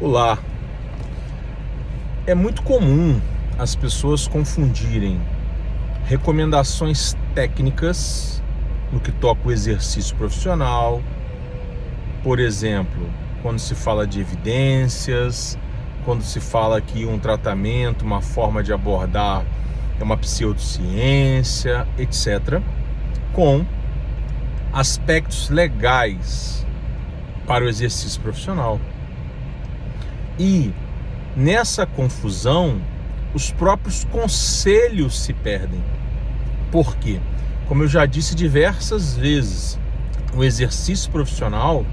Olá, é muito comum as pessoas confundirem recomendações técnicas no que toca o exercício profissional, por exemplo, quando se fala de evidências, quando se fala que um tratamento, uma forma de abordar é uma pseudociência, etc., com aspectos legais para o exercício profissional. E nessa confusão, os próprios conselhos se perdem. Por quê? Como eu já disse diversas vezes, o exercício profissional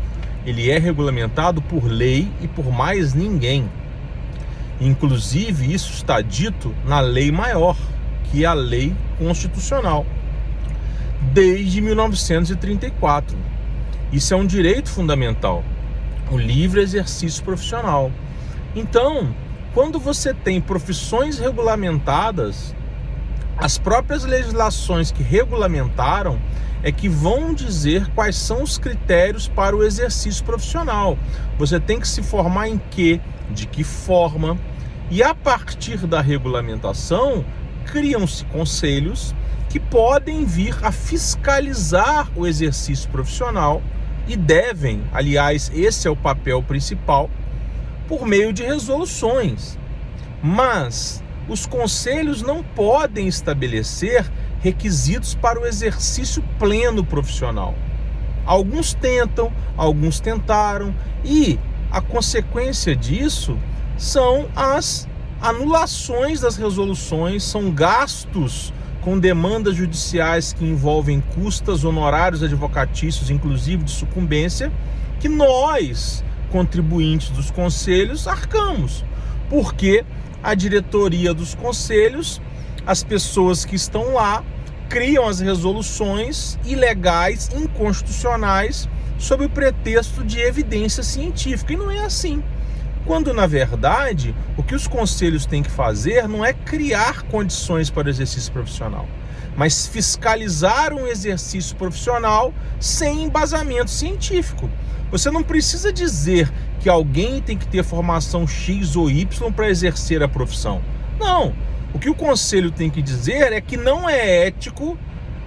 ele é regulamentado por lei e por mais ninguém. Inclusive, isso está dito na lei maior, que é a lei constitucional, desde 1934. Isso é um direito fundamental, o livre exercício profissional. Então, quando você tem profissões regulamentadas, as próprias legislações que regulamentaram é que vão dizer quais são os critérios para o exercício profissional. Você tem que se formar em quê, de que forma, e a partir da regulamentação, criam-se conselhos que podem vir a fiscalizar o exercício profissional e devem, aliás, esse é o papel principal, por meio de resoluções. Mas os conselhos não podem estabelecer requisitos para o exercício pleno profissional. Alguns tentam, alguns tentaram, e a consequência disso são as anulações das resoluções, são gastos com demandas judiciais que envolvem custas, honorários advocatícios, inclusive de sucumbência, que nós, contribuintes dos conselhos, arcamos, porque a diretoria dos conselhos, as pessoas que estão lá, criam as resoluções ilegais, inconstitucionais, sob o pretexto de evidência científica, e não é assim. Quando, na verdade, o que os conselhos têm que fazer não é criar condições para o exercício profissional, mas fiscalizar um exercício profissional sem embasamento científico. Você não precisa dizer que alguém tem que ter formação X ou Y para exercer a profissão. Não. O que o conselho tem que dizer é que não é ético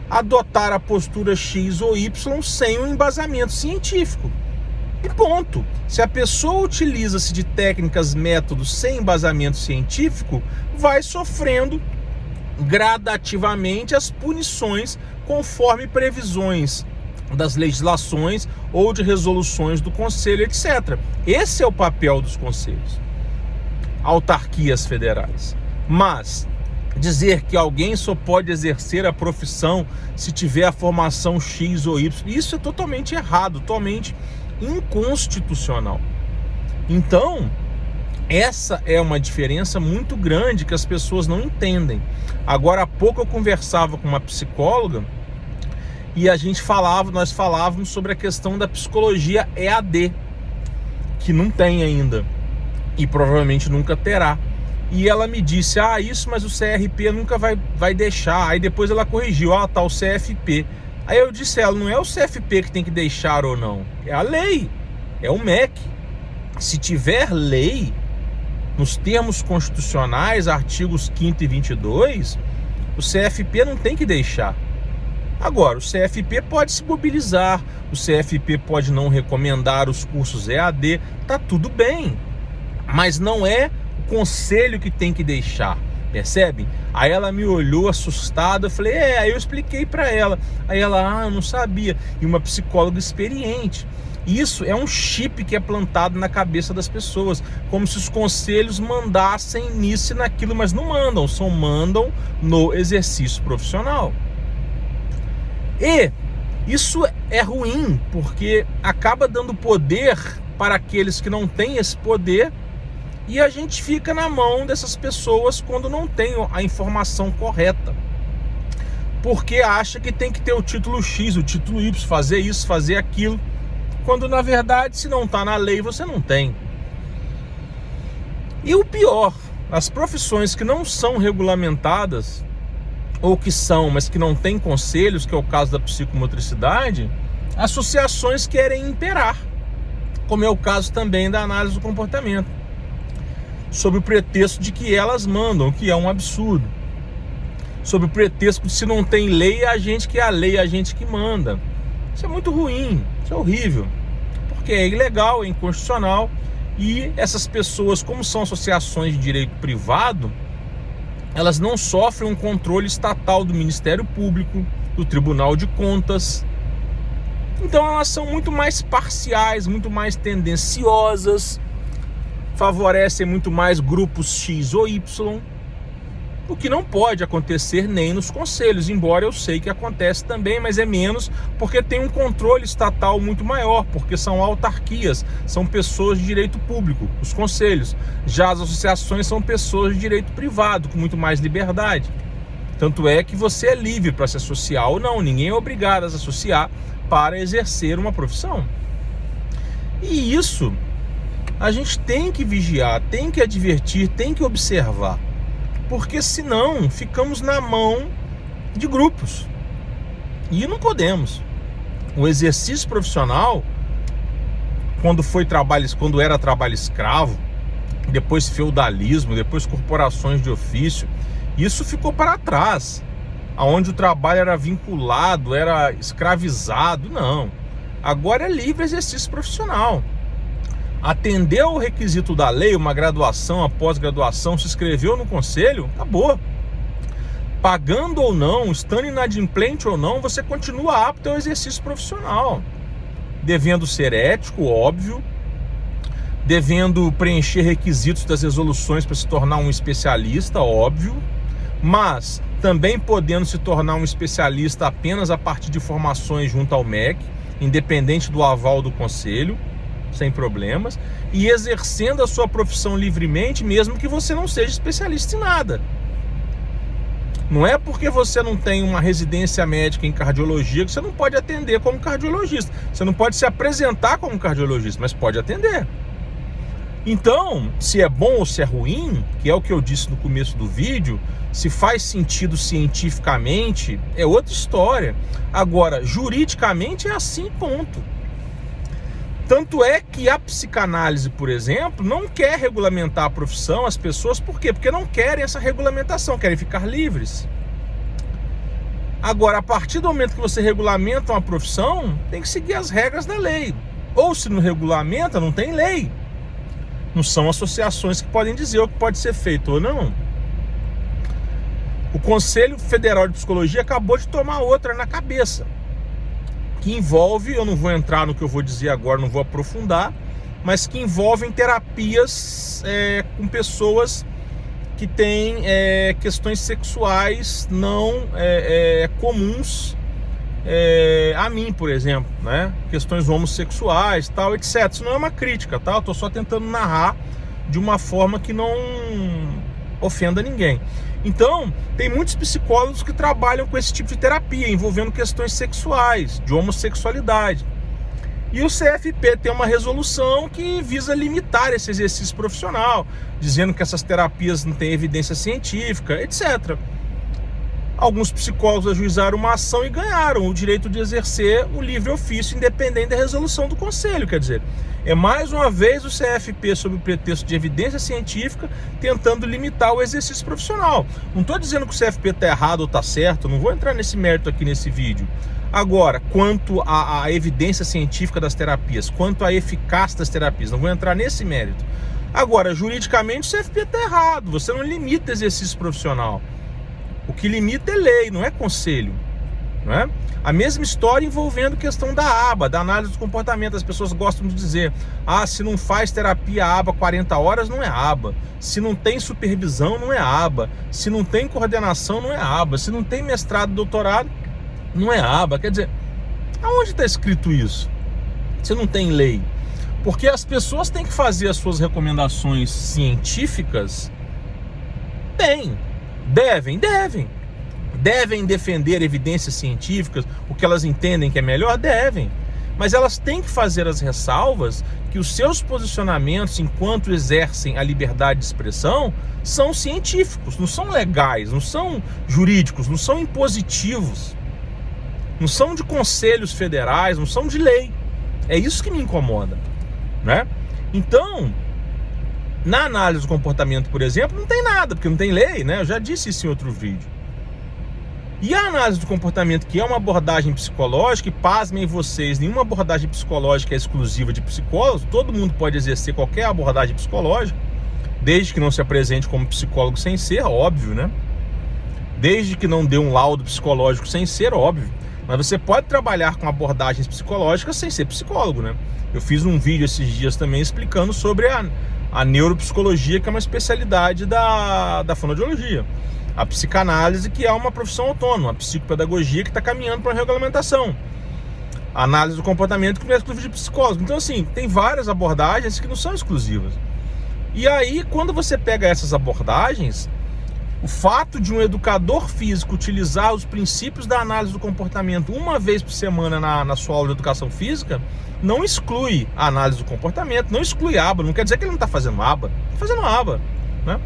adotar a postura X ou Y sem um embasamento científico. E ponto. Se a pessoa utiliza-se de técnicas, métodos sem embasamento científico, vai sofrendo gradativamente as punições conforme previsões das legislações ou de resoluções do conselho, etc. Esse é o papel dos conselhos, autarquias federais. Mas dizer que alguém só pode exercer a profissão se tiver a formação X ou Y, isso é totalmente errado, totalmente inconstitucional. Então, essa é uma diferença muito grande que as pessoas não entendem. Agora há pouco eu conversava com uma psicóloga e nós falávamos sobre a questão da psicologia EAD, que não tem ainda e provavelmente nunca terá. E ela me disse, isso, mas o CRP nunca vai deixar. Aí depois ela corrigiu, tá o CFP. Aí eu disse a ela, não é o CFP que tem que deixar ou não, é a lei, é o MEC. Se tiver lei, nos termos constitucionais, artigos 5º e 22, o CFP não tem que deixar. Agora, o CFP pode se mobilizar, o CFP pode não recomendar os cursos EAD, tá tudo bem, mas não é o conselho que tem que deixar, percebe? Aí ela me olhou assustada, eu falei, aí eu expliquei para ela, aí ela, eu não sabia, e uma psicóloga experiente. Isso é um chip que é plantado na cabeça das pessoas, como se os conselhos mandassem nisso e naquilo, mas não mandam, só mandam no exercício profissional. E isso é ruim, porque acaba dando poder para aqueles que não têm esse poder, e a gente fica na mão dessas pessoas quando não tem a informação correta, porque acha que tem que ter o título X, o título Y, fazer isso, fazer aquilo, quando na verdade, se não está na lei, você não tem. E o pior, as profissões que não são regulamentadas, ou que são, mas que não têm conselhos, que é o caso da psicomotricidade, associações querem imperar. como é o caso também da análise do comportamento, sob o pretexto de que elas mandam, o que é um absurdo. Sob o pretexto de se não tem lei, é a gente que é a lei, é a gente que manda. Isso é muito ruim, isso é horrível, porque é ilegal, é inconstitucional, e essas pessoas, como são associações de direito privado, elas não sofrem um controle estatal do Ministério Público, do Tribunal de Contas. Então elas são muito mais parciais, muito mais tendenciosas, favorecem muito mais grupos X ou Y, o que não pode acontecer nem nos conselhos, embora eu sei que acontece também, mas é menos porque tem um controle estatal muito maior, porque são autarquias, são pessoas de direito público, os conselhos. Já as associações são pessoas de direito privado, com muito mais liberdade. Tanto é que você é livre para se associar ou não, ninguém é obrigado a se associar para exercer uma profissão. E isso a gente tem que vigiar, tem que advertir, tem que observar, porque senão ficamos na mão de grupos e não podemos. O exercício profissional, quando era trabalho escravo, depois feudalismo, depois corporações de ofício, isso ficou para trás, onde o trabalho era vinculado, era escravizado. Não, agora é livre exercício profissional. Atendeu o requisito da lei, uma graduação, a pós-graduação, se inscreveu no conselho, acabou. Pagando ou não, estando inadimplente ou não, você continua apto ao exercício profissional, devendo ser ético, óbvio, devendo preencher requisitos das resoluções para se tornar um especialista, óbvio, mas também podendo se tornar um especialista apenas a partir de formações junto ao MEC, independente do aval do conselho, sem problemas, e exercendo a sua profissão livremente, mesmo que você não seja especialista em nada. Não é porque você não tem uma residência médica em cardiologia que você não pode atender como cardiologista. Você não pode se apresentar como cardiologista, mas pode atender. Então, se é bom ou se é ruim, que é o que eu disse no começo do vídeo, se faz sentido cientificamente, é outra história. Agora, juridicamente é assim, ponto. Tanto é que a psicanálise, por exemplo, não quer regulamentar a profissão, as pessoas, por quê? Porque não querem essa regulamentação, querem ficar livres. Agora, a partir do momento que você regulamenta uma profissão, tem que seguir as regras da lei. Ou se não regulamenta, não tem lei. Não são associações que podem dizer o que pode ser feito ou não. O Conselho Federal de Psicologia acabou de tomar outra na cabeça, que envolve, eu não vou entrar no que eu vou dizer agora, não vou aprofundar, mas que envolvem terapias com pessoas que têm questões sexuais não comuns a mim, por exemplo, né? Questões homossexuais, tal, etc. Isso não é uma crítica, tá? Eu tô só tentando narrar de uma forma que não ofenda ninguém. Então, tem muitos psicólogos que trabalham com esse tipo de terapia, envolvendo questões sexuais, de homossexualidade. E o CFP tem uma resolução que visa limitar esse exercício profissional, dizendo que essas terapias não têm evidência científica, etc. Alguns psicólogos ajuizaram uma ação e ganharam o direito de exercer o livre ofício independente da resolução do conselho. Quer dizer, é mais uma vez o CFP, sob o pretexto de evidência científica, tentando limitar o exercício profissional. Não estou dizendo que o CFP está errado ou está certo, não vou entrar nesse mérito aqui nesse vídeo. Agora, quanto à evidência científica das terapias, quanto à eficácia das terapias, não vou entrar nesse mérito. Agora, juridicamente, o CFP está errado, você não limita exercício profissional. O que limita é lei, não é conselho, não é? A mesma história envolvendo questão da aba, da análise do comportamento. As pessoas gostam de dizer, se não faz terapia aba 40 horas, não é aba. Se não tem supervisão, não é aba. Se não tem coordenação, não é aba. Se não tem mestrado, doutorado, não é aba. Quer dizer, aonde está escrito isso? Se não tem lei. Porque as pessoas têm que fazer as suas recomendações científicas. Devem defender evidências científicas, o que elas entendem que é melhor, devem. Mas elas têm que fazer as ressalvas que os seus posicionamentos, enquanto exercem a liberdade de expressão, são científicos, não são legais, não são jurídicos, não são impositivos, não são de conselhos federais, não são de lei. É isso que me incomoda. né? Então, na análise do comportamento, por exemplo, não tem nada, porque não tem lei, né? Eu já disse isso em outro vídeo. E a análise do comportamento, que é uma abordagem psicológica, e pasmem vocês, nenhuma abordagem psicológica é exclusiva de psicólogos, todo mundo pode exercer qualquer abordagem psicológica, desde que não se apresente como psicólogo sem ser, óbvio, né? Desde que não dê um laudo psicológico sem ser, óbvio. Mas você pode trabalhar com abordagens psicológicas sem ser psicólogo, né? Eu fiz um vídeo esses dias também explicando sobre a neuropsicologia, que é uma especialidade da fonoaudiologia. A psicanálise, que é uma profissão autônoma. A psicopedagogia, que está caminhando para a regulamentação. A análise do comportamento, que não é exclusiva de psicólogos. Então, assim, tem várias abordagens que não são exclusivas. E aí, quando você pega essas abordagens, o fato de um educador físico utilizar os princípios da análise do comportamento uma vez por semana na sua aula de educação física, não exclui a análise do comportamento, não exclui a aba. Não quer dizer que ele não está fazendo aba. Está fazendo aba, né?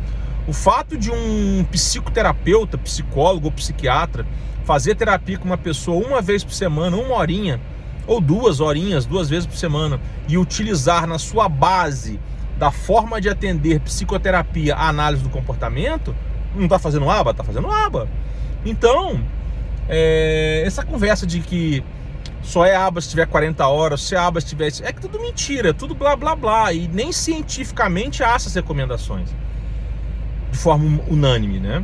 O fato de um psicoterapeuta, psicólogo ou psiquiatra fazer terapia com uma pessoa uma vez por semana, 1 horinha, ou 2 horinhas, 2 vezes por semana, e utilizar na sua base da forma de atender psicoterapia a análise do comportamento, não está fazendo aba? Está fazendo aba. Então, essa conversa de que só é aba se tiver 40 horas, se é aba se tiver... É que tudo mentira, é tudo blá blá blá, e nem cientificamente há essas recomendações de forma unânime, né?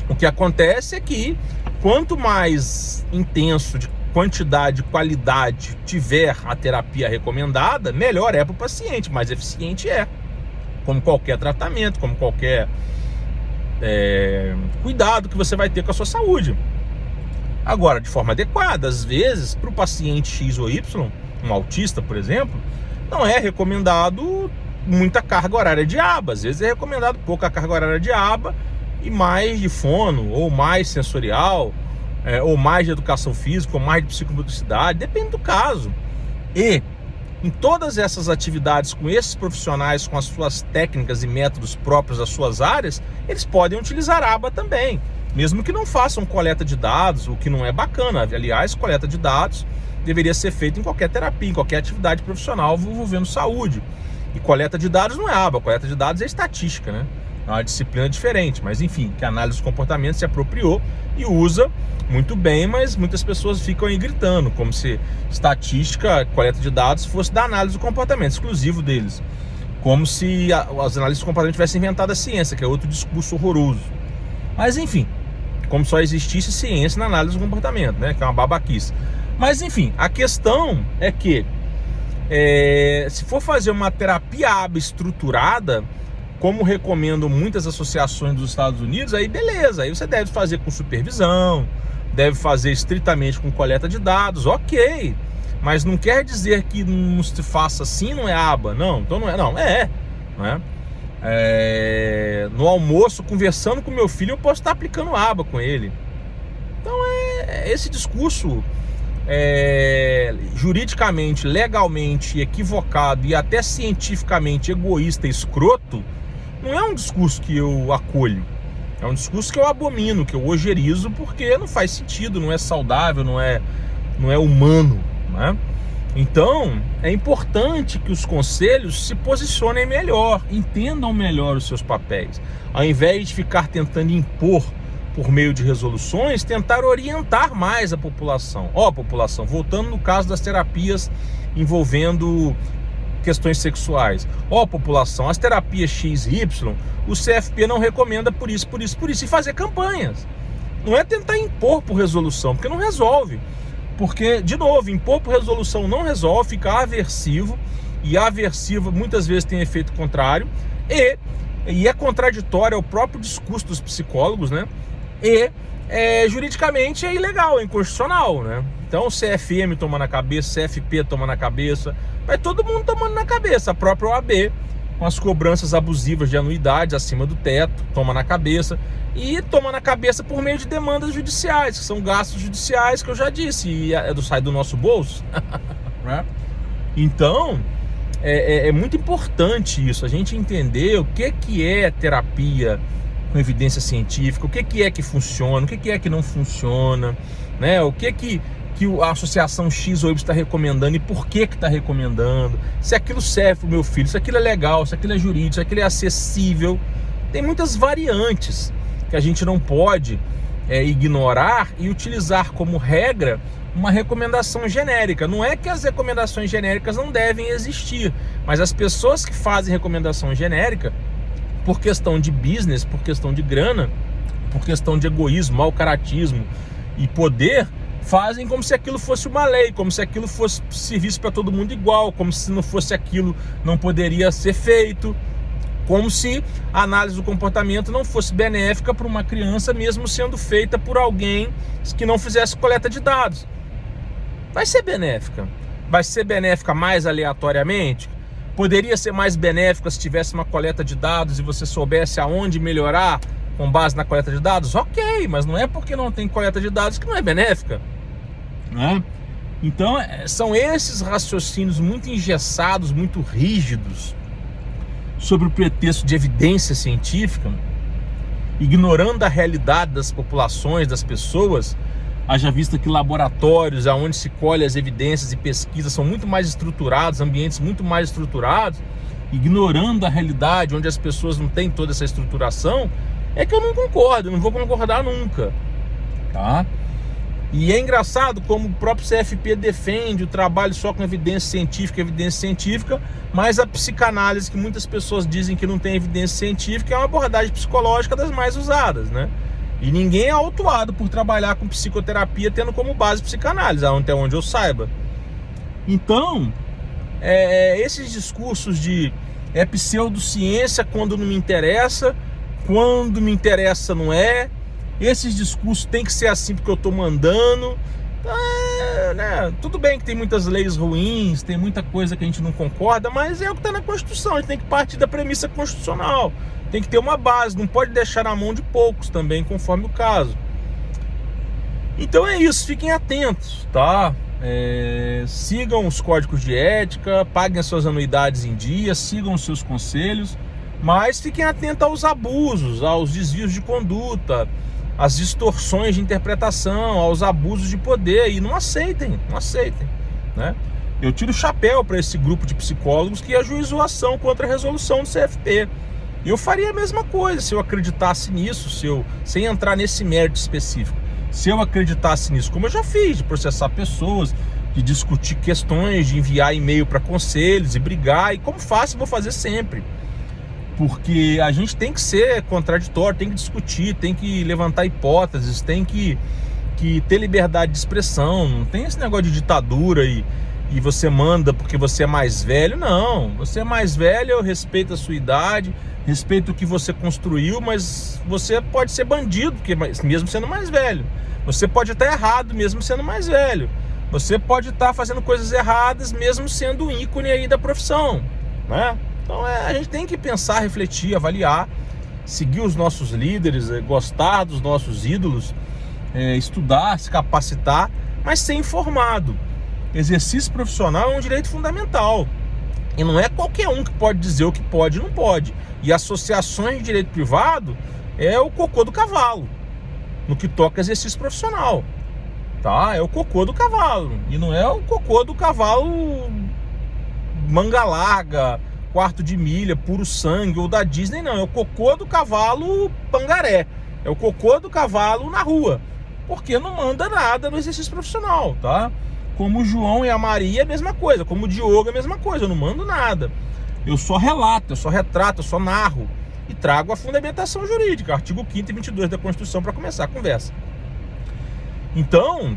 O que acontece é que quanto mais intenso de quantidade e qualidade tiver a terapia recomendada, melhor é para o paciente, mais eficiente é. Como qualquer tratamento, como qualquer cuidado que você vai ter com a sua saúde. Agora, de forma adequada, às vezes, para o paciente X ou Y, um autista, por exemplo, não é recomendado muita carga horária de aba. Às vezes é recomendado pouca carga horária de aba e mais de fono, ou mais sensorial, ou mais de educação física, ou mais de psicomotricidade, depende do caso. E em todas essas atividades com esses profissionais, com as suas técnicas e métodos próprios das suas áreas, eles podem utilizar aba também, mesmo que não façam coleta de dados, o que não é bacana. Aliás, coleta de dados deveria ser feita em qualquer terapia, em qualquer atividade profissional envolvendo saúde. E coleta de dados não é aba, coleta de dados é estatística, né? É uma disciplina diferente, mas enfim, que a análise do comportamento se apropriou e usa muito bem, mas muitas pessoas ficam aí gritando, como se estatística, coleta de dados fosse da análise do comportamento, exclusivo deles. Como se as análises do comportamento tivessem inventado a ciência, que é outro discurso horroroso. Mas enfim, como só existisse ciência na análise do comportamento, né? Que é uma babaquice. Mas enfim, a questão é que se for fazer uma terapia aba estruturada, como recomendam muitas associações dos Estados Unidos, aí beleza, aí você deve fazer com supervisão, deve fazer estritamente com coleta de dados, ok, mas não quer dizer que não se faça assim, não é aba, não, então não é, não é. No almoço, conversando com meu filho, eu posso estar aplicando aba com ele. Então esse discurso juridicamente, legalmente equivocado e até cientificamente egoísta e escroto, não é um discurso que eu acolho. É um discurso que eu abomino, que eu ojerizo, porque não faz sentido, não é saudável, não é humano, né? Então, é importante que os conselhos se posicionem melhor, entendam melhor os seus papéis, ao invés de ficar tentando impor por meio de resoluções, tentar orientar mais a população. População, voltando no caso das terapias envolvendo questões sexuais. População, as terapias XY, o CFP não recomenda por isso, e fazer campanhas. Não é tentar impor por resolução, porque não resolve. Porque, de novo, impor por resolução não resolve, fica aversivo, e aversivo muitas vezes tem efeito contrário, e é contraditório ao próprio discurso dos psicólogos, né? E juridicamente é ilegal, é inconstitucional, né? Então o CFM toma na cabeça, CFP toma na cabeça, vai todo mundo tomando na cabeça. A própria OAB, com as cobranças abusivas de anuidades acima do teto, toma na cabeça. E toma na cabeça por meio de demandas judiciais, que são gastos judiciais, que eu já disse, e sai do nosso bolso. Né? Então, é muito importante isso, a gente entender o que é terapia com evidência científica, o que funciona, o que não funciona, né? que a associação X ou Y está recomendando e por que está recomendando, se aquilo serve para o meu filho, se aquilo é legal, se aquilo é jurídico, se aquilo é acessível. Tem muitas variantes que a gente não pode ignorar e utilizar como regra uma recomendação genérica. Não é que as recomendações genéricas não devem existir, mas as pessoas que fazem recomendação genérica, por questão de business, por questão de grana, por questão de egoísmo, mau caratismo e poder, fazem como se aquilo fosse uma lei, como se aquilo fosse serviço para todo mundo igual, como se não fosse aquilo não poderia ser feito, como se a análise do comportamento não fosse benéfica para uma criança, mesmo sendo feita por alguém que não fizesse coleta de dados. Vai ser benéfica. Vai ser benéfica mais aleatoriamente? Poderia ser mais benéfica se tivesse uma coleta de dados e você soubesse aonde melhorar com base na coleta de dados? Ok, mas não é porque não tem coleta de dados que não é benéfica, né? Então, são esses raciocínios muito engessados, muito rígidos, sobre o pretexto de evidência científica, ignorando a realidade das populações, das pessoas, haja vista que laboratórios onde se colhe as evidências e pesquisas são muito mais estruturados, ambientes muito mais estruturados, ignorando a realidade onde as pessoas não têm toda essa estruturação, é que eu não concordo, eu não vou concordar nunca, tá? E é engraçado como o próprio CFP defende o trabalho só com evidência científica, mas a psicanálise, que muitas pessoas dizem que não tem evidência científica, é uma abordagem psicológica das mais usadas, né? E ninguém é autuado por trabalhar com psicoterapia tendo como base psicanálise, até onde eu saiba. Então, esses discursos de pseudociência quando não me interessa, quando me interessa não é, esses discursos tem que ser assim porque eu estou mandando, né? Tudo bem que tem muitas leis ruins, tem muita coisa que a gente não concorda, mas é o que está na Constituição, a gente tem que partir da premissa constitucional, tem que ter uma base, não pode deixar na mão de poucos também, conforme o caso. Então é isso, fiquem atentos, tá? Sigam os códigos de ética, paguem as suas anuidades em dia, sigam os seus conselhos, mas fiquem atentos aos abusos, aos desvios de conduta, às distorções de interpretação, aos abusos de poder, e não aceitem, né? Eu tiro o chapéu para esse grupo de psicólogos que ajuizou a ação contra a resolução do CFP. Eu faria a mesma coisa se eu acreditasse nisso, sem entrar nesse mérito específico. Se eu acreditasse nisso, como eu já fiz, de processar pessoas, de discutir questões, de enviar e-mail para conselhos e brigar, e como faço, vou fazer sempre. Porque a gente tem que ser contraditório, tem que discutir, tem que levantar hipóteses, tem que ter liberdade de expressão, não tem esse negócio de ditadura e você manda porque você é mais velho. Não, você é mais velho, eu respeito a sua idade, respeito o que você construiu, mas você pode ser bandido, mesmo sendo mais velho. Você pode estar errado, mesmo sendo mais velho. Você pode estar fazendo coisas erradas, mesmo sendo um ícone aí da profissão, né? Então a gente tem que pensar, refletir, avaliar, seguir os nossos líderes, gostar dos nossos ídolos, estudar, se capacitar, mas ser informado. Exercício profissional é um direito fundamental. E não é qualquer um que pode dizer o que pode e não pode. E associações de direito privado é o cocô do cavalo, no que toca exercício profissional. Tá? É o cocô do cavalo. E não é o cocô do cavalo manga larga, quarto de milha, puro sangue, ou da Disney, não. É o cocô do cavalo pangaré. É o cocô do cavalo na rua. Porque não manda nada no exercício profissional, tá? Como o João e a Maria é a mesma coisa. Como o Diogo é a mesma coisa. Eu não mando nada. Eu só relato, eu só retrato, eu só narro. E trago a fundamentação jurídica. Artigo 5º e 22 da Constituição para começar a conversa. Então,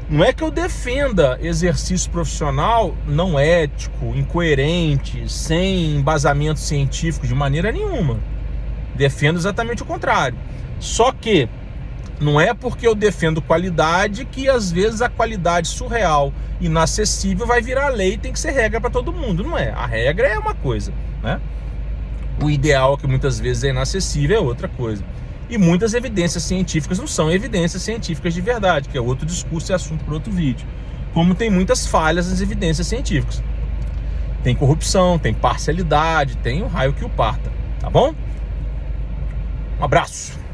não é que eu defenda exercício profissional não ético, incoerente, sem embasamento científico de maneira nenhuma. Defendo exatamente o contrário. Só que não é porque eu defendo qualidade que às vezes a qualidade surreal, inacessível, vai virar lei e tem que ser regra para todo mundo. Não é. A regra é uma coisa, né? O ideal, que muitas vezes é inacessível, é outra coisa. E muitas evidências científicas não são evidências científicas de verdade, que é outro discurso e assunto para outro vídeo. Como tem muitas falhas nas evidências científicas. Tem corrupção, tem parcialidade, tem o raio que o parta. Tá bom? Um abraço!